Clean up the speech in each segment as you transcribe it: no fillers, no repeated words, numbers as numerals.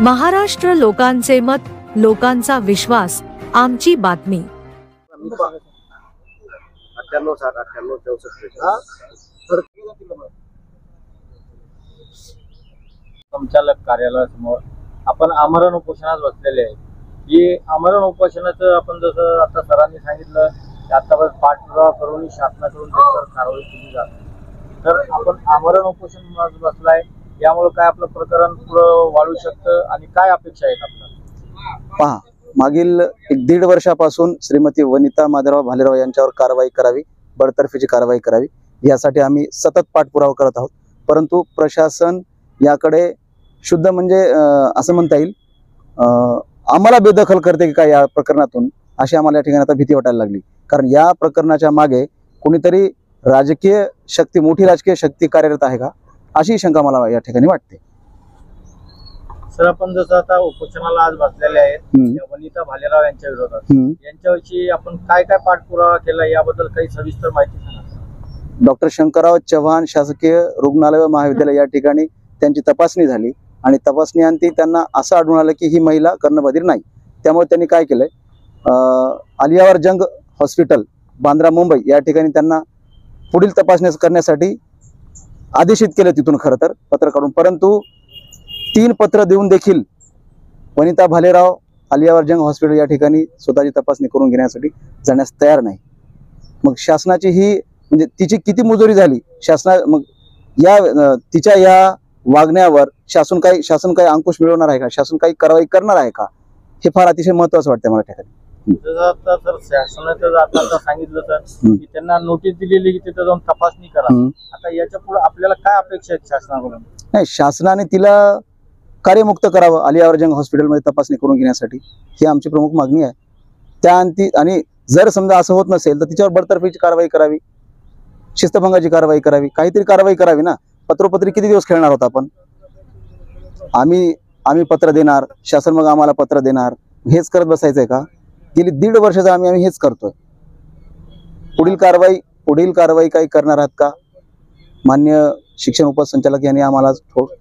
महाराष्ट्र लोकांचे मत, लोकांचा विश्वास, आमची बातमी। 98 संचालक कार्यालयासमोर आपण आमरण उपोषणास बसलेले आहे। ही आमरण उपोषणाचं आपण जसं आता सरांनी सांगितलं की आतापर्यंत पाठपुरावा करून शासनाकडून कारवाई केली जाते, तर आपण आमरण उपोषण बसलाय, यामुळे काय आपलं प्रकरण पुढे वाढू शकतं आणि काय अपेक्षा आहेत आपल्याला? पहा, मागील 1.5 वर्षापासून श्रीमती वनिता माधवराव भालेराव यांच्यावर कारवाई करावी, बडतर्फीची कारवाई करावी यासाठी आम्ही सतत पाठपुरावा करत आहोत। परंतु प्रशासन याकडे शुद्ध म्हणजे असं म्हणता येईल आम्हाला बेदखल करते की काय या प्रकरणातून, अशी आम्हाला या ठिकाणी आता भीती वाटायला लागली। कारण या प्रकरणाच्या मागे कोणीतरी राजकीय शक्ती, मोठी राजकीय शक्ती कार्यरत आहे का, अशी शंका मला या ठिकाणी वाटते। सर, आपण जसं आता उपोषणाला आज बसलेले आहेत वनिता भालेराव यांच्या विरोधात, यांच्याविषयी आपण काय काय पाठपुरावा केला याबद्दल काही सविस्तर माहिती सांगा। डॉक्टर शंकरराव चव्हाण शासकीय रुग्णालय व महाविद्यालय या ठिकाणी त्यांची तपासणी झाली आणि तपासणीअंती त्यांना असं आढळून आलं की ही महिला कर्णबधीर नाही। त्यामुळे त्यांनी काय केलंय, आलियावर जंग हॉस्पिटल बांद्रा मुंबई या ठिकाणी त्यांना पुढील तपासणी करण्यासाठी आदेशित केलं तिथून खरं तर पत्र काढून। परंतु 3 पत्र देऊन देखील वनिता भालेराव आलियावर जंग हॉस्पिटल या ठिकाणी स्वतःची तपासणी करून घेण्यासाठी जाण्यास तयार नाही। मग शासनाची ही म्हणजे तिची किती मुजोरी झाली शासना, मग या तिच्या या वागण्यावर शासन काही अंकुश मिळवणार आहे का, शासन काही कारवाई करणार आहे का, हे फार अतिशय महत्त्वाचं वाटतं मला ठिकाणी। आता सर शासनाचं आता सांगितलं तर की त्यांना नोटीस दिलेली की तिथे जाऊन तपासणी करा, आता याच्या पुढे आपल्याला काय अपेक्षा आहेत शासनाकडून? नाही, शासनाने तिला कार्यमुक्त करावं आलियावर जंग हॉस्पिटलमध्ये तपासणी करून घेण्यासाठी, ही आमची प्रमुख मागणी आहे। त्याअंती आणि जर समजा असं होत नसेल तर तिच्यावर बडतर्फीची कारवाई करावी, शिस्तभंगाची कारवाई करावी, काहीतरी कारवाई करावी ना। पत्रोपत्री किती दिवस खेळणार होता आपण? आम्ही पत्र देणार, शासन मग आम्हाला पत्र देणार, हेच करत बसायचंय का? गेली 1.5 वर्षाचा आम्ही हेच करतोय। पुढील कारवाई काही करणार आहात का? मान्य शिक्षण उपसंचालक यांनी आम्हाला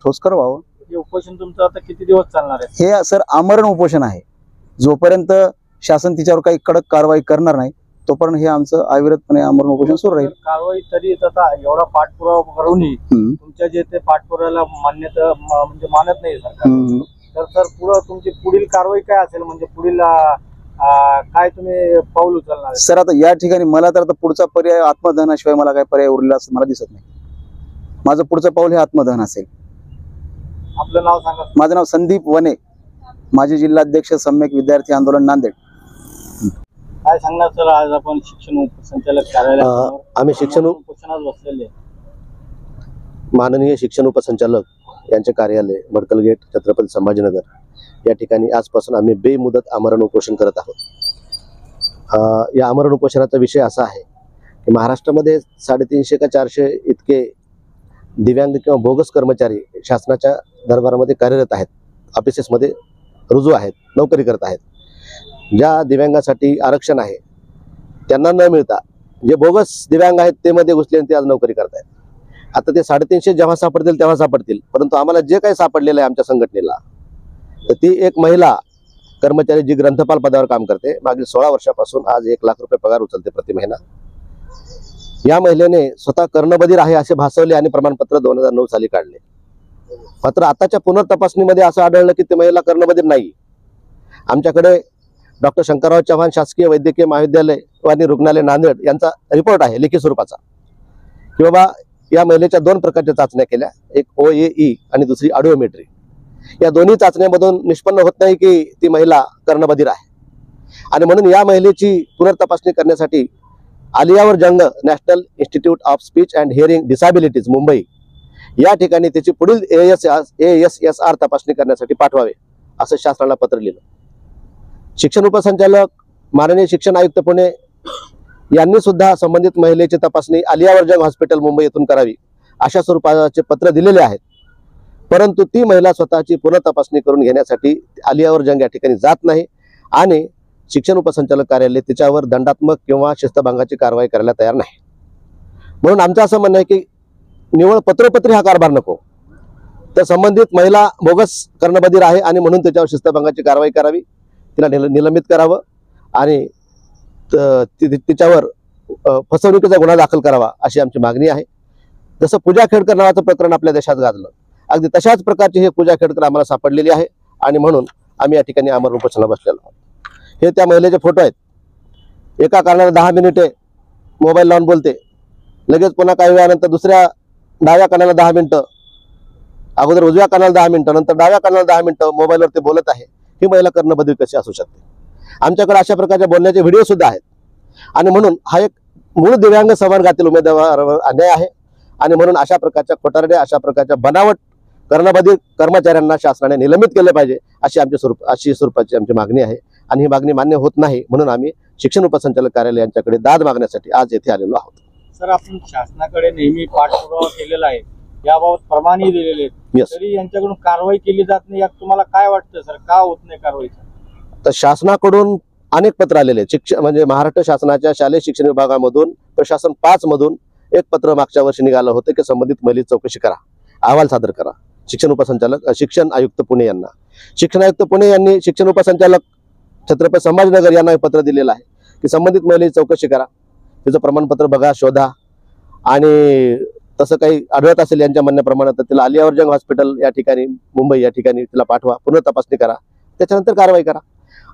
ठोस करवावं। हे उपोषण तुमचं आता किती दिवस चालणार आहे? हे सर आमरण उपोषण आहे। जोपर्यंत शासन तिच्यावर काही कडक कारवाई करणार नाही तोपर्यंत हे आमचं अविरतपणे आमरण उपोषण सुरू राहील। कारवाई तरी आता एवढा पाठपुरावा करूनही तुमच्या जे ते पाठपुराव्याला मान्यता म्हणजे मानत नाही सरकार, तर सर तुमची पुढील कारवाई काय असेल, म्हणजे पुढील काय तुम्ही पाऊल उचलणार? सर आता या ठिकाणी मला तर आता पुढचा पर्याय आत्मदहनाशिवाय मला काय पर्याय उरलेला असं मला दिसत नाही। माझं पुढचं पाऊल हे आत्मदहन असेल। आपलं नाव सांगा। माझं नाव संदीप वने, माजी जिल्हाध्यक्ष सम्यक विद्यार्थी आंदोलन नांदेड। काय सांगणार सर, आज आपण शिक्षण उपसंचालक कार्यालयात आम्ही शिक्षण उपोषणास बसलेले, माननीय शिक्षण उपसंचालक यांचे कार्यालय भडकल गेट छत्रपती संभाजीनगर या ठिकाणी आजपासून आम्ही बेमुदत आमरण उपोषण करत आहोत। या आमरण उपोषणाचा विषय असा आहे की महाराष्ट्रामध्ये 350 का 400 इतके दिव्यांग किंवा बोगस कर्मचारी शासनाच्या दरबारामध्ये कार्यरत आहेत, ऑफिसेसमध्ये रुजू आहेत, नोकरी करत आहेत। ज्या दिव्यांगासाठी आरक्षण आहे त्यांना न मिळता जे बोगस दिव्यांग आहेत ते मध्ये घुसले आणि ते आज नोकरी करत आहेत। आता ते 350 जेव्हा सापडतील तेव्हा सापडतील, परंतु आम्हाला जे काही सापडलेलं आहे आमच्या संघटनेला, तर ती एक महिला कर्मचारी जी ग्रंथपाल पदावर काम करते, मागील 16 वर्षापासून आज 1 लाख रुपये पगार उचलते प्रति महिना। या महिलेने स्वतः कर्णबधीर आहे असे भासवले आणि प्रमाणपत्र 2009 साली काढले, मात्र आताच्या पुनर्तपासणीमध्ये असं आढळलं की ती महिला कर्णबधीर नाही। आमच्याकडे डॉक्टर शंकरराव चव्हाण शासकीय वैद्यकीय महाविद्यालय आणि रुग्णालय नांदेड यांचा रिपोर्ट आहे लेखी स्वरूपाचा, की बाबा या महिलेच्या 2 प्रकारच्या चाचण्या केल्या, एक OAE आणि दुसरी ऑडिओमेट्री। या दोन्ही चाचण्यांमधून निष्पन्न होत नाही की ती महिला कर्णबधीर आहे आणि म्हणून या महिलेची पुनर्तपासणी करण्यासाठी Ali Yavar Jung national institute of speech and hearing disabilities Mumbai या ठिकाणी त्याची पुढील ASSR तपासणी करण्यासाठी पाठवावे असं शासनाला पत्र लिहिलं। शिक्षण उपसंचालक माननीय शिक्षण आयुक्त पुणे यांनी सुद्धा संबंधित महिलेची तपासणी आलियावर जंग हॉस्पिटल मुंबई येथून करावी अशा स्वरूपाचे पत्र दिलेले आहेत, परंतु ती महिला स्वतःची पुनर्तपासणी करून घेण्यासाठी आलियावर जंग या ठिकाणी जात नाही आणि शिक्षण उपसंचालक कार्यालय तिच्यावर दंडात्मक किंवा शिस्तभंगाची कारवाई करायला तयार नाही। म्हणून आमचं असं म्हणणं आहे की निवळ पत्रोपत्री हा कारभार नको, तर संबंधित महिला बोगस कर्णबधीर आहे आणि म्हणून त्याच्यावर शिस्तभंगाची कारवाई करावी, तिला निलंबित करावं आणि तिच्यावर फसवणुकीचा गुन्हा दाखल करावा अशी आमची मागणी आहे. जसं पूजा खेडकर नावाचं प्रकरण आपल्या देशात गाजलं, अगदी तशाच प्रकारची हे पूजा खेडकर आम्हाला सापडलेली आहे आणि म्हणून आम्ही या ठिकाणी आमरण उपोषणाला बसलेलो आहोत. हे त्या महिलेचे फोटो आहेत. एका कारणाला 10 मिनिटे मोबाईल लावून बोलते, लगेच पुन्हा काही वेळानंतर दुसऱ्या डाव्या कानाला 10 मिनिटं, अगोदर उजव्या कानाला 10 मिनिटं, नंतर डाव्या कानाला 10 मिनिटं मोबाईलवर ते बोलत आहे. ही महिला कर्णबधीर कशी असू शकते? आमच्याकडे अशा प्रकारच्या बोलण्याचे व्हिडिओ सुद्धा आहेत आणि म्हणून हा एक मूळ दिव्यांग संवर्गातील उमेदवारावर अन्याय आहे आणि म्हणून अशा प्रकारच्या खोटारड्या, अशा प्रकारच्या बनावट कर्णबधीर कर्मचाऱ्यांना शासनाने निलंबित केले पाहिजे अशी स्वरूपाची आमची मागणी आहे आणि ही मागणी मान्य होत नाही म्हणून आम्ही शिक्षण उपसंचालक कार्यालय यांच्याकडे दाद मागण्यासाठी आज येथे आलेलो आहोत. सर, आपण शासनाकडे नेहमी पाठपुरावा केलेला आहे, याबाबत प्रमाणही दिलेले आहेत, Yes. तरी यांच्याकडून कारवाई केली जात नाही. यात तुम्हाला काय वाटतं सर, का होत नाही कारवाई? तर शासनाकडून अनेक पत्र आलेले आहेत. शिक्षण म्हणजे महाराष्ट्र शासनाच्या शालेय शिक्षण विभागामधून प्रशासन 5 मधून एक पत्र मागच्या वर्षी निघालं होतं की संबंधित महिलेची चौकशी करा, अहवाल सादर करा. शिक्षण उपसंचालक शिक्षण आयुक्त पुणे यांना, शिक्षण आयुक्त पुणे यांनी शिक्षण उपसंचालक छत्रपती संभाजीनगर यांना एक पत्र दिलेलं आहे की संबंधित महिलेची चौकशी करा, तिचं प्रमाणपत्र बघा, शोधा आणि तसं काही आढळत असेल यांच्या म्हणण्याप्रमाणे तर तिला आलिया अर्जंग हॉस्पिटल या ठिकाणी मुंबई या ठिकाणी तिला पाठवा, पुनर्तपासणी करा, त्याच्यानंतर कारवाई करा.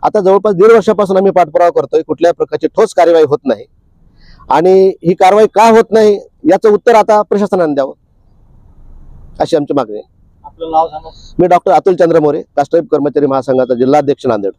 आता जवळपास 1.5 वर्षापासून आम्ही पाठपुरावा करतोय, कुठल्याही प्रकारची ठोस कारवाई होत नाही आणि ही कारवाई का होत नाही याचं उत्तर आता प्रशासनाने द्यावं अशी आमची मागणी आहे. आपलं नाव सांगा. मी डॉक्टर अतुल चंद्र मोरे, कास्टवाईफ कर्मचारी महासंघाचा जिल्हाध्यक्ष नांदेड.